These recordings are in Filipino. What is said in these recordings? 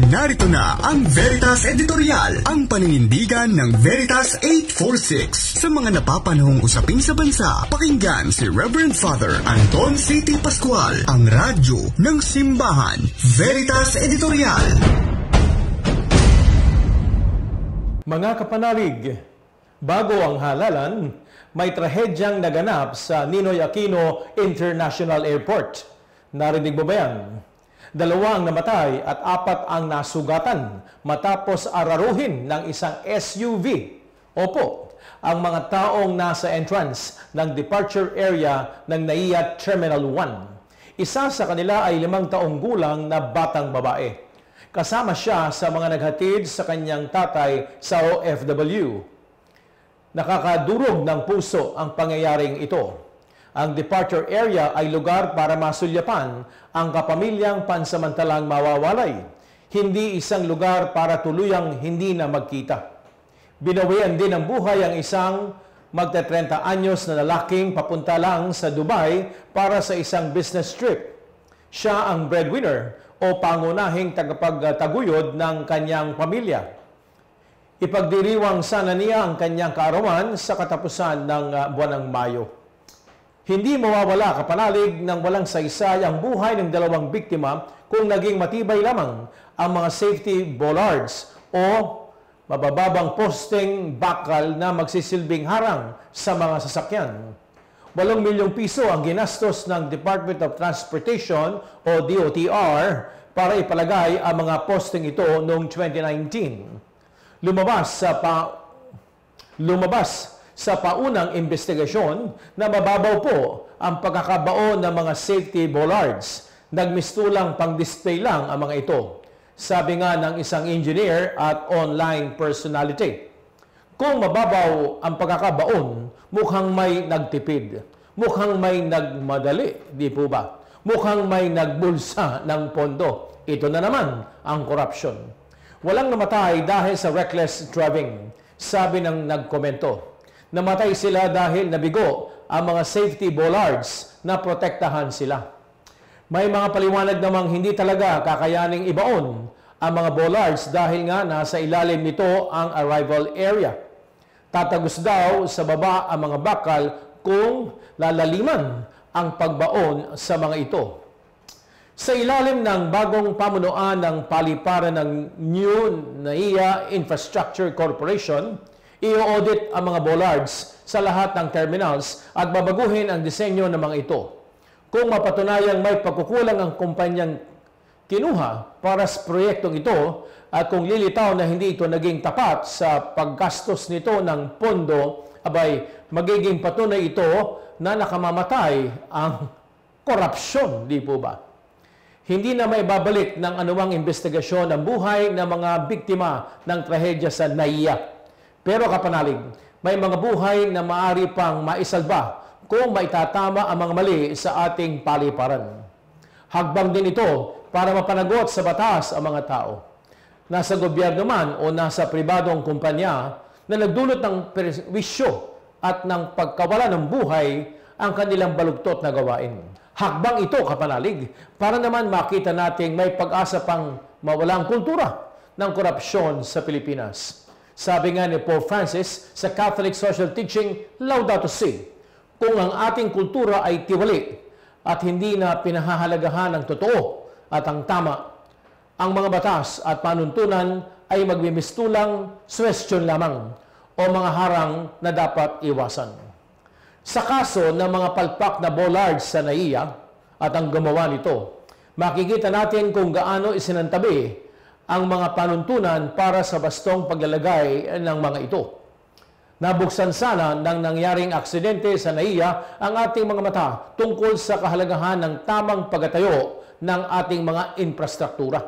Narito na ang Veritas Editorial, ang paninindigan ng Veritas 846 sa mga napapanahong usapin sa bansa. Pakinggan si Reverend Father Anton C.T. Pascual, ang radyo ng simbahan. Veritas Editorial. Mga kapanalig, bago ang halalan, may trahedyang naganap sa Ninoy Aquino International Airport. Narinig mo ba yan? 2 ang namatay at 4 ang nasugatan matapos araruhin ng isang SUV. Opo, ang mga taong nasa entrance ng departure area ng NAIA Terminal 1. Isa sa kanila ay 5 taong gulang na batang babae. Kasama siya sa mga naghatid sa kanyang tatay sa OFW. Nakakadurog ng puso ang pangyayaring ito. Ang departure area ay lugar para masulyapan ang kapamilyang pansamantalang mawawalay, hindi isang lugar para tuluyang hindi na magkita. Binawian din ng buhay ang isang magta-30 anyos na lalaking papunta lang sa Dubai para sa isang business trip. Siya ang breadwinner o pangunahing tagapagtaguyod ng kanyang pamilya. Ipagdiriwang sana niya ang kanyang kaarawan sa katapusan ng buwan ng Mayo. Hindi mawawala kapanalig ng walang saysay ang buhay ng 2 biktima kung naging matibay lamang ang mga safety bollards o mabababang posting bakal na magsisilbing harang sa mga sasakyan. 8 milyong piso ang ginastos ng Department of Transportation o DOTR para ipalagay ang mga posting ito noong 2019. Lumabas sa paunang investigasyon na mababaw po ang pagkakabaon ng mga safety bollards. Nagmistulang pang-display lang ang mga ito, sabi nga ng isang engineer at online personality. Kung mababaw ang pagkakabaon, mukhang may nagtipid, mukhang may nagmadali, di po ba? Mukhang may nagbulsa ng pondo. Ito na naman ang corruption. Walang namatay dahil sa reckless driving, sabi ng nagkomento. Namatay sila dahil nabigo ang mga safety bollards na protektahan sila. May mga paliwanag namang hindi talaga kakayaning ibaon ang mga bollards dahil nga nasa ilalim nito ang arrival area. Tatagos daw sa baba ang mga bakal kung lalaliman ang pagbaon sa mga ito. Sa ilalim ng bagong pamunuan ng paliparan ng New NAIA Infrastructure Corporation, i-audit ang mga bollards sa lahat ng terminals at babaguhin ang disenyo ng mga ito. Kung mapatunayang may pagkukulang ang kumpanyang kinuha para sa proyektong ito at kung lilitaw na hindi ito naging tapat sa paggastos nito ng pondo, abay magiging patunay ito na nakamamatay ang korupsyon, di po ba? Hindi na may babalik ng anumang investigasyon ang buhay ng mga biktima ng trahedya sa NAIA. Pero kapanalig, may mga buhay na maaari pang maisalba kung maitatama ang mga mali sa ating paliparan. Hagbang din ito para mapanagot sa batas ang mga tao. Nasa gobyerno man o nasa pribadong kumpanya na nagdulot ng perwisyo at ng pagkawala ng buhay ang kanilang balugtot na gawain. Hakbang ito, kapanalig, para naman makita nating may pag-asa pang mawalang kultura ng korupsyon sa Pilipinas. Sabi nga ni Pope Francis sa Catholic Social Teaching Laudato Si, kung ang ating kultura ay tiwali at hindi na pinahahalagahan ang totoo at ang tama, ang mga batas at panuntunan ay magbimistulang suwestyon lamang o mga harang na dapat iwasan. Sa kaso ng mga palpak na bollards sa NAIA at ang gumawa nito, makikita natin kung gaano isinantabi ang mga panuntunan para sa bastong paglalagay ng mga ito. Nabuksan sana ng nangyaring aksidente sa NAIA ang ating mga mata tungkol sa kahalagahan ng tamang pagtatayo ng ating mga infrastruktura.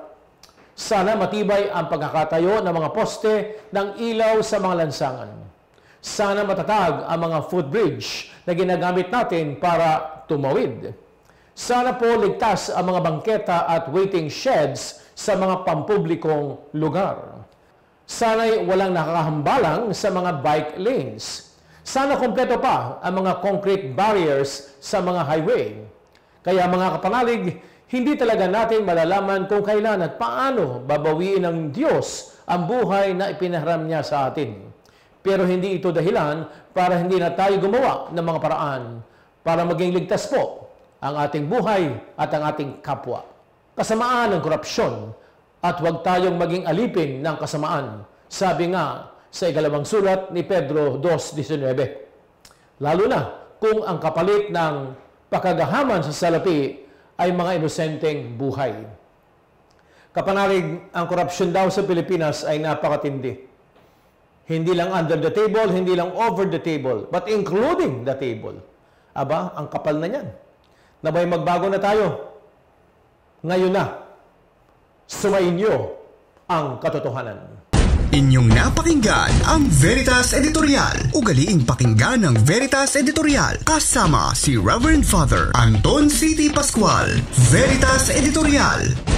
Sana matibay ang pagkakatayo ng mga poste ng ilaw sa mga lansangan. Sana matatag ang mga footbridge na ginagamit natin para tumawid. Sana po ligtas ang mga bangketa at waiting sheds sa mga pampublikong lugar. Sana'y walang nakakahambalang sa mga bike lanes. Sana kompleto pa ang mga concrete barriers sa mga highway. Kaya mga kapanalig, Hindi talaga natin malalaman kung kailan at paano babawiin ng Diyos ang buhay na ipinahiram niya sa atin. Pero hindi ito dahilan para hindi na tayo gumawa ng mga paraan para maging ligtas po ang ating buhay at ang ating kapwa. Kasamaan ng korupsyon at huwag tayong maging alipin ng kasamaan. Sabi nga sa ikalawang sulat ni Pedro 2:19. Lalo na kung ang kapalit ng pakagahaman sa salapi ay mga inosenteng buhay. Kapanalig, ang korupsyon daw sa Pilipinas ay napakatindi. Hindi lang under the table, hindi lang over the table, but including the table. Aba, ang kapal na yan. Nabay magbago na tayo. Ngayon na, sumainyo ang katotohanan. Inyong napakinggan ang Veritas Editorial. Ugaliing pakinggan ng Veritas Editorial kasama si Reverend Father Anton C.T. Pascual. Veritas Editorial.